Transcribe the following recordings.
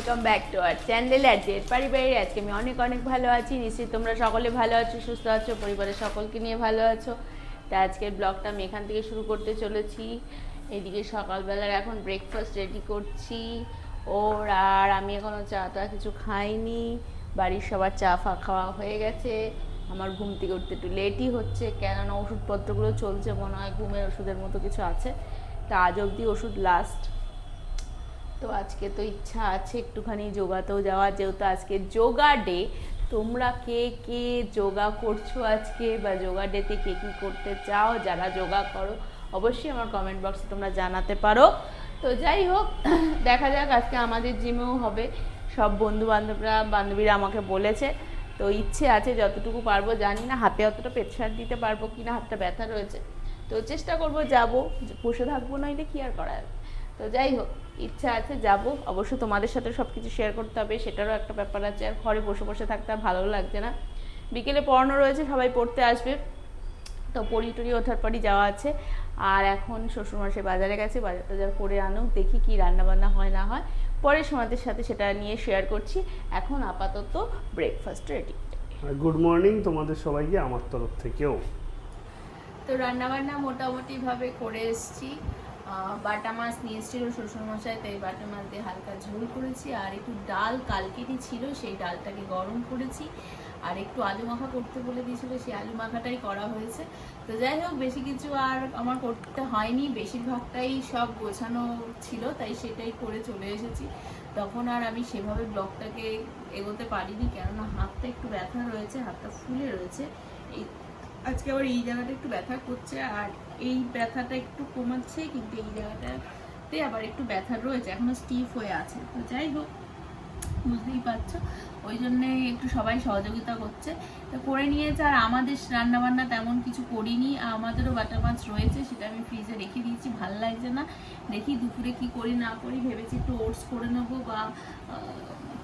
Welcome back to our channel অ্যাডজেট পারিবারিক। আজকে আমি অনেক অনেক ভালো আছি, নিশ্চয়ই তোমরা সকলে ভালো আছো, সুস্থ আছো, পরিবারের সকলকে নিয়ে ভালো আছো। তা আজকের ব্লগটা আমি এখান থেকে শুরু করতে চলেছি। এদিকে সকালবেলার এখন ব্রেকফাস্ট রেডি করছি ওর, আর আমি এখনও চা টা কিছু খাইনি। বাড়ির সবার চা ফা খাওয়া হয়ে গেছে। আমার ঘুম থেকে উঠতে একটু লেটই হচ্ছে, কেননা ওষুধপত্রগুলো চলছে, মনে হয় ঘুমের ওষুধের মতো কিছু আছে। তা আজ অবধি ওষুধ লাস্ট। তো আজকে তো ইচ্ছা আছে একটুখানি যোগাতেও যাওয়া, যেহেতু আজকে যোগা ডে। তোমরা কে কে যোগা করছো আজকে, বা যোগা ডেতে কে কী করতে চাও, যারা যোগা করো অবশ্যই আমার কমেন্ট বক্সে তোমরা জানাতে পারো। তো যাই হোক, দেখা যাক আজকে আমাদের জিমেও হবে। সব বান্ধবীরা আমাকে বলেছে, তো ইচ্ছে আছে যতটুকু পারবো। জানি না হাতে অতটা প্রেশার দিতে পারবো কি না, হাতটা ব্যথা রয়েছে, তো চেষ্টা করবো যাব। বসে থাকবো নইলে কি আর করা যাবে। তো যাই হোক, ইচ্ছা আছে যাব। অবশ্য তোমাদের সাথে সব কিছু শেয়ার করতে হবে, সেটারও একটা ব্যাপার আছে। আর ঘরে বসে বসে থাকতে আর ভালো লাগছে না। বিকেলে পড়ানো রয়েছে, সবাই পড়তে আসবে, তো পড়ি টড়ি ওঠার পরই যাওয়া আছে। আর এখন শ্বশুরমশাই বাজারে গেছে, বাজার টাজার করে আনুক, দেখি কি রান্নাবান্না হয় না হয়, পরে তোমাদের সাথে সেটা নিয়ে শেয়ার করছি। এখন আপাতত ব্রেকফাস্ট রেডি। গুড মর্নিং তোমাদের সবাইকে আমার তরফ থেকেও। তো রান্নাবান্না মোটামুটিভাবে করে এসেছি। বাটা মাছ নিয়ে এসেছিল শ্বশুরমশাই, তাই বাটা মাছ দিয়ে হালকা ঝোল করেছি। আর একটু ডাল কালকেরই ছিল, সেই ডালটাকে গরম করেছি। আর একটু আলু মাখা করতে বলে দিয়েছিল, সেই আলু মাখাটাই করা হয়েছে। তো যাই হোক, বেশি কিছু আর আমার করতে হয়নি, বেশিরভাগটাই সব গোছানো ছিল, তাই সেটাই করে চলে এসেছি। তখন আর আমি সেভাবে ব্লগটাকে এগোতে পারিনি, কেননা হাতটা একটু ব্যথা রয়েছে, হাতটা ফুলে রয়েছে। এই আজকে আবার এই জায়গাটা একটু ব্যথা করছে, আর এই ব্যথাটা একটু কমাচ্ছে, কিন্তু এই জায়গাটাতে আবার একটু ব্যথা রয়েছে, এখনো স্টিফ হয়ে আছে। তো যাই হোক, বুঝতেই পারছো, ওই জন্যে একটু সবাই সহযোগিতা করছে, তো করে নিয়েছে। আর আমাদের রান্নাবান্না তেমন কিছু করিনি, আমাদেরও বাটা মাছ রয়েছে, সেটা আমি ফ্রিজে রেখে দিয়েছি, ভালো লাগছে না। দেখি দুপুরে কি করি না করি, ভেবেছি একটু ওটস করে নেবো বা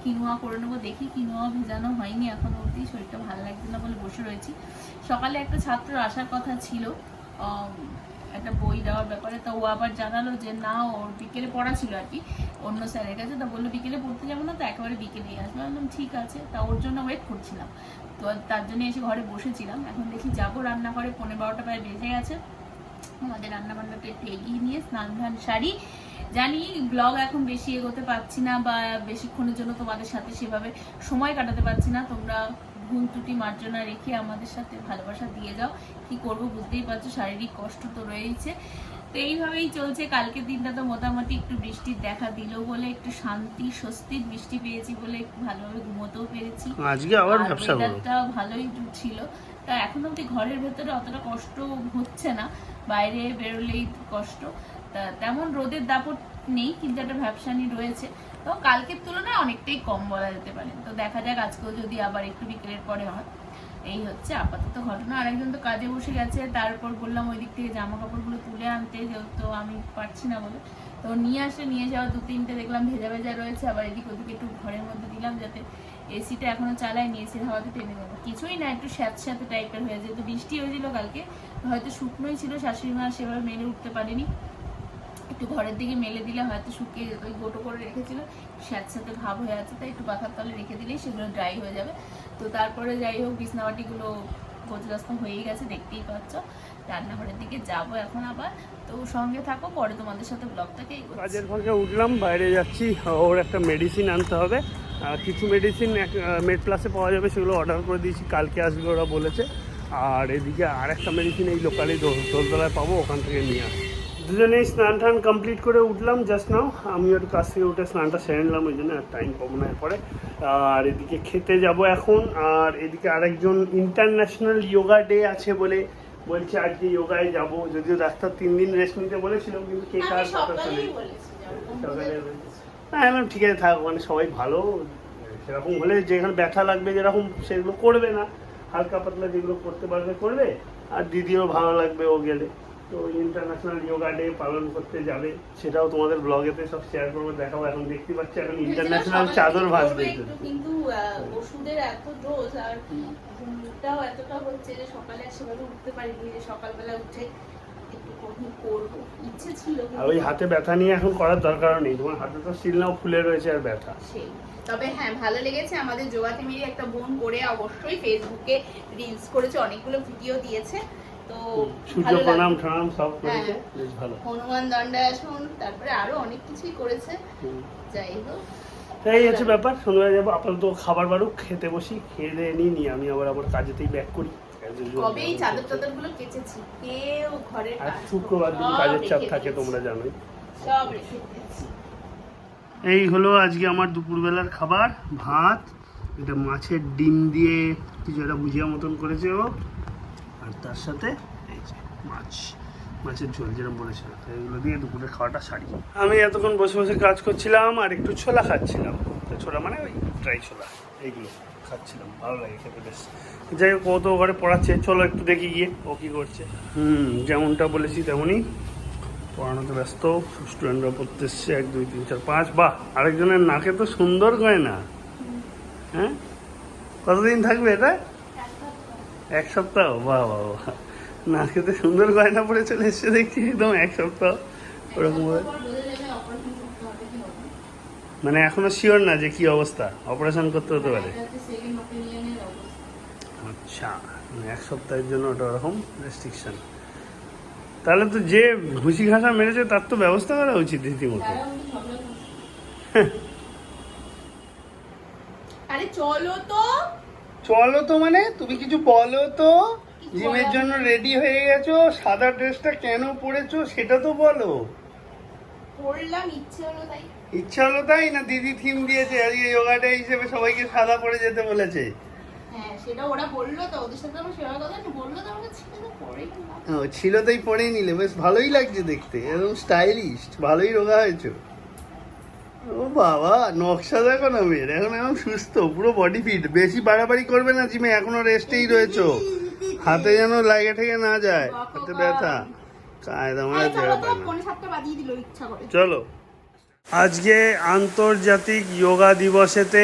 কিনোয়া করে নেবো। দেখি, কিনোয়া ভেজানো হয়নি এখনো অবধি, শরীরটা ভালো লাগছে না বলে বসে রয়েছি। সকালে একটা ছাত্র আসার কথা ছিল একটা বই দেওয়ার ব্যাপারে, তো ও আবার জানালো যে না, ওর বিকেলে পড়া ছিল আর কি অন্য স্যারের কাছে, তা বললো বিকেলে পড়তে যাবো না, তো একেবারে বিকেলেই আসবে। বললাম ঠিক আছে, তা ওর জন্য ওয়েট করছিলাম, তো তার জন্য এসে ঘরে বসেছিলাম। এখন দেখি যাবো রান্নাঘরে, 11:30 প্রায় বেজে গেছে। আমাদের রান্নাবান্নাটা একটু এগিয়ে নিয়ে স্নান ধান সারি। জানি ব্লগ এখন বেশি এগোতে পারছি না, বা বেশিক্ষণের জন্য তোমাদের সাথে সেভাবে সময় কাটাতে পারছি না। তোমরা ভুল ত্রুটি মার্জনা রেখে আমাদের সাথে ভালোবাসা দিয়ে যাও। কি করব বুঝতেই পারছো, শারীরিক কষ্ট তো রয়েছে। তো এইভাবেই চলছে। কালকের দিনটা তো মোটামুটি একটু বৃষ্টির দেখা দিল বলে একটু শান্তি স্বস্তির বৃষ্টি পেয়েছি বলে একটু ভালোভাবে ঘুমোতেও পেরেছি। আজকে আবার ওয়েদারটা ভালোই ছিল। তা এখন অব্দি ঘরের ভেতরে অতটা কষ্ট হচ্ছে না, বাইরে বেরোলেই কষ্ট। তা তেমন রোদের দাপট নেই, কিন্তু একটা ভ্যাপসানি রয়েছে। তো কালকের তুলনায় অনেকটাই কম বলা যেতে পারে। তো দেখা যাক আজকেও যদি আবার একটু বিকেলের পরে হয়। এই হচ্ছে আপাতত ঘটনা। আরেকজন তো কাজে বসে গেছে, তারপর বললাম ওই দিক থেকে জামা কাপড়গুলো তুলে আনতে, যেহেতু আমি পারছি না বলে। তো নিয়ে যাওয়া 2-3টে দেখলাম ভেজা ভেজা রয়েছে, আবার এদিক ওদিকে একটু ঘরের মধ্যে দিলাম, যাতে এসিটা এখনো চালাইনি, এসির হাওয়াতে টেনে দেবো। কিছুই না, একটু স্যাঁতস্যাঁতে টাইপের হয়ে যেহেতু বৃষ্টি হয়েছিল কালকে, হয়তো শুকনোই ছিল, শাশুড়ি মা সেভাবে মেলে উঠতে পারেনি। একটু ঘরের দিকে মেলে দিলে হয়তো শুকিয়ে যেত, ওই গোটো করে রেখেছিল, স্যাঁতস্যাঁতে ভাব হয়ে আছে, তাই একটু পাখার তলে রেখে দিলেই সেগুলো ড্রাই হয়ে যাবে। তো তারপরে যাই হোক, বিছনাবাটিগুলো গোছগাছ হয়েই গেছে, দেখতেই পাচ্ছ। রান্নাঘরের দিকে যাব এখন আবার। তো সঙ্গে থাকো, পরে তোমাদের সাথে ব্লগটাকে কাজের ফাঁকে উঠলাম, বাইরে যাচ্ছি, ওর একটা মেডিসিন আনতে হবে। কিছু মেডিসিন মেড প্লাসে পাওয়া যাবে, সেগুলো অর্ডার করে দিয়েছি, কালকে আসবে ওরা বলেছে। আর এদিকে আর একটা মেডিসিন এই লোকালি দোলতলায় পাবো, ওখান থেকে নিয়ে আসবো। দুজনেই স্নান টান কমপ্লিট করে উঠলাম জাস্ট নাও। আমি একটু কাছ থেকে উঠে স্নানটা সেরে নিলাম, ওই জন্য আর টাইম পাবো না এরপরে। আর এদিকে খেতে যাব এখন। আর এদিকে আরেকজন ইন্টারন্যাশনাল যোগা ডে আছে বলে বলছে আজকে যোগায় যাব, যদিও ডাক্তার 3 দিন রেস্ট নিতে বলেছিল, কিন্তু কে কার কথা শুনে সকালে। হ্যাঁ, আমি ঠিক আছে থাক, মানে সবাই ভালো। সেরকম হলে যেখানে ব্যথা লাগবে যেরকম সেগুলো করবে না, হালকা পাতলা যেগুলো করতে পারবে করবে। আর দিদিও ভালো লাগবে ও গেলে। তো ইন্টারন্যাশনাল যোগা ডে পালন করতে যাবে, সেটাও তোমাদের ব্লগেতে সব শেয়ার করবো, দেখাবো। এখন দেখতে পাচ্ছি এখন ইন্টারন্যাশনাল চাদর ভাসবে, কিন্তু ওষুধের এত ডোজ আর ঘুমটাও এতটা হচ্ছে যে সকালে সেভাবে উঠতে পারিনি, যে সকালবেলা উঠে একটু করবো, ইচ্ছে ছিল আর ওই হাতে ব্যথা নিয়ে এখন করার দরকারও নেই, তোমার হাতে তো স্টিল নাও ফুলে রয়েছে আর ব্যথা সেই। তবে হ্যাঁ, ভালো লেগেছে। আমাদের যোগাতে মেরে একটা বোন করে অবশ্যই ফেসবুকে রিলস করেছে, অনেকগুলো ভিডিও দিয়েছে, তো সূর্য ভালো প্রণাম লাগছে। ঠনাম সব করেছে, হ্যাঁ। বেশ ভালো। হনুমান দণ্ডাসন, তারপরে আরো অনেক কিছুই করেছে। যাই হোক, এই হচ্ছে ব্যাপার। সন্ধ্যাবেলা যাবো, আপাতত খাবার বাড়ুক, খেতে বসি, খেয়ে দিয়ে নিই আমি আবার আমার কাজেতেই ব্যাক করি। কবে এই চাদর টাদর গুলো কেচেছি, কেউ ঘরের আর কাজ শুক্রবার দিন সব কাজের চাপ রেখে থাকে, দিয়েছি। তোমরা জানোই। সব রেখে দিয়েছি। এই হলো আজকে আমার দুপুরবেলার খাবার, ভাত, এটা মাছের ডিম দিয়ে কিছু একটা ভুজিয়া মতন করেছে ও, আর তার সাথে এই যে মাছের ঝোল যেরকম বলেছিল, তো এগুলো দিয়ে দুপুরের খাওয়াটা সারি। আমি এতক্ষণ বসে বসে কাজ করছিলাম আর একটু ছোলা খাচ্ছিলাম, তো ছোলা মানে ওই ড্রাই ছোলা, এইগুলো খাচ্ছিলাম, ভালো লাগে খেতে বেশ। যাই হোক, ও তো ঘরে পড়াচ্ছে, চলো একটু দেখি গিয়ে ও কী করছে। যেমনটা বলেছি তেমনই পড়ানোতে ব্যস্ত, স্টুডেন্টরা পড়তে এসছে 1 2 3 4 5। বাহ, আরেকজনের নাকে তো সুন্দর গয়না। হ্যাঁ, কতদিন থাকবে এটা? 1 সপ্তাহ? বাহ বাহ বাহ, নাকে তো সুন্দর গয়না পরে চলে এসছে দেখছি, একদম 1 সপ্তাহ ওরকম। মানে এখনো শিওর না যে কি অবস্থা, অপারেশন করতে হতে পারে। আচ্ছা, 1 সপ্তাহের জন্য ওটা ওরকম রেস্ট্রিকশন। তাহলে তো যে ঘুষি ঘাসা মেরেছে তার তো ব্যবস্থা করা উচিত রীতিমতো। আরে চলো তো, চলো তো মানে তুমি কিছু বলো তো। জিমের জন্য রেডি হয়ে গেছো, সাদা ড্রেসটা কেন পরেছো সেটা তো বলো। পড়লাম, ইচ্ছে হলো তাই। ইচ্ছা হলো তাই, না দিদি থিম দিয়েছে আজকে যোগা ডে হিসেবে সবাইকে সাদা পরে যেতে বলেছে? হ্যাঁ, সেটা ওরা বললো তো, ওদের সাথে আমার সেবার কথা না, বললো তো আমাকে, ছিল তো পরেই না। ও ছিল তাই পরেই নিলে, বেশ ভালোই লাগছে দেখতে, এরকম স্টাইলিশ, ভালোই রোগা হয়েছো। ও বাবা, নকশা দেখো না মেয়ের, এখন একদম সুস্থ, পুরো বডি ফিট। বেশি বাড়াবাড়ি করবে না জিমে, এখনো রেস্টেই রয়েছো, হাতে যেন লাগে ঠেকে না যায়, হাতে ব্যথা কায়দা মারা জায়গা পায় না। 7টা বাজিয়ে দিল ইচ্ছা করে। চলো, আজকে আন্তর্জাতিক যোগা দিবসেতে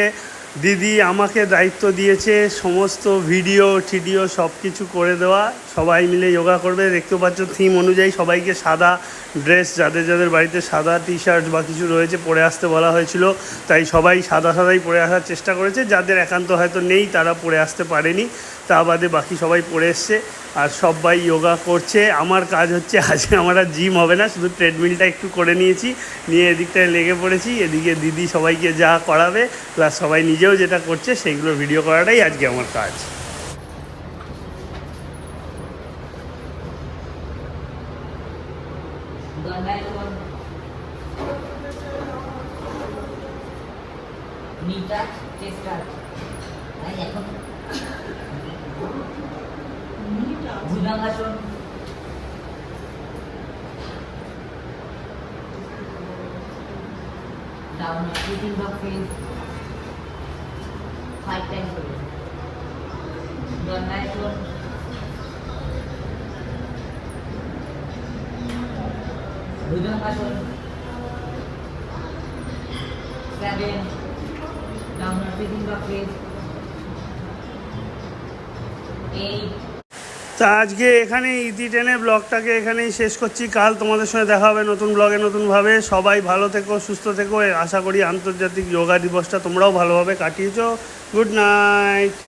দিদি আমাকে দায়িত্ব দিয়েছে সমস্ত ভিডিও টিডিও সব কিছু করে দেওয়া, সবাই মিলে যোগা করবে। দেখতে পাচ্ছ থিম অনুযায়ী সবাইকে সাদা ড্রেস, যাদের যাদের বাড়িতে সাদা টি শার্ট বা কিছু রয়েছে পরে আসতে বলা হয়েছিল, তাই সবাই সাদা সাদাই পরে আসার চেষ্টা করেছে। যাদের একান্ত হয়তো নেই তারা পরে আসতে পারেনি, তা বাদে বাকি সবাই পরে এসছে আর সবাই যোগা করছে। আমার কাজ হচ্ছে আজকে আমার আর জিম হবে না, শুধু ট্রেডমিলটা একটু করে নিয়েছি, নিয়ে এদিকটায় লেগে পড়েছি। এদিকে দিদি সবাইকে যা করাবে প্লাস সবাই নিজেও যেটা করছে সেইগুলো ভিডিও করাটাই আজকে আমার কাজ। Bhujangasana, down breathing the face 5 times করে দণ্ডাসন, bhujangasana 7, down breathing the face 8। তা আজকে এখানে ইতি টেনে ব্লগটাকে এখানেই শেষ করছি। কাল তোমাদের সঙ্গে দেখা হবে নতুন ব্লগে নতুনভাবে। সবাই ভালো থেকো, সুস্থ থেকো। আশা করি আন্তর্জাতিক যোগা দিবসটা তোমরাও ভালোভাবে কাটিয়েছো। Good night.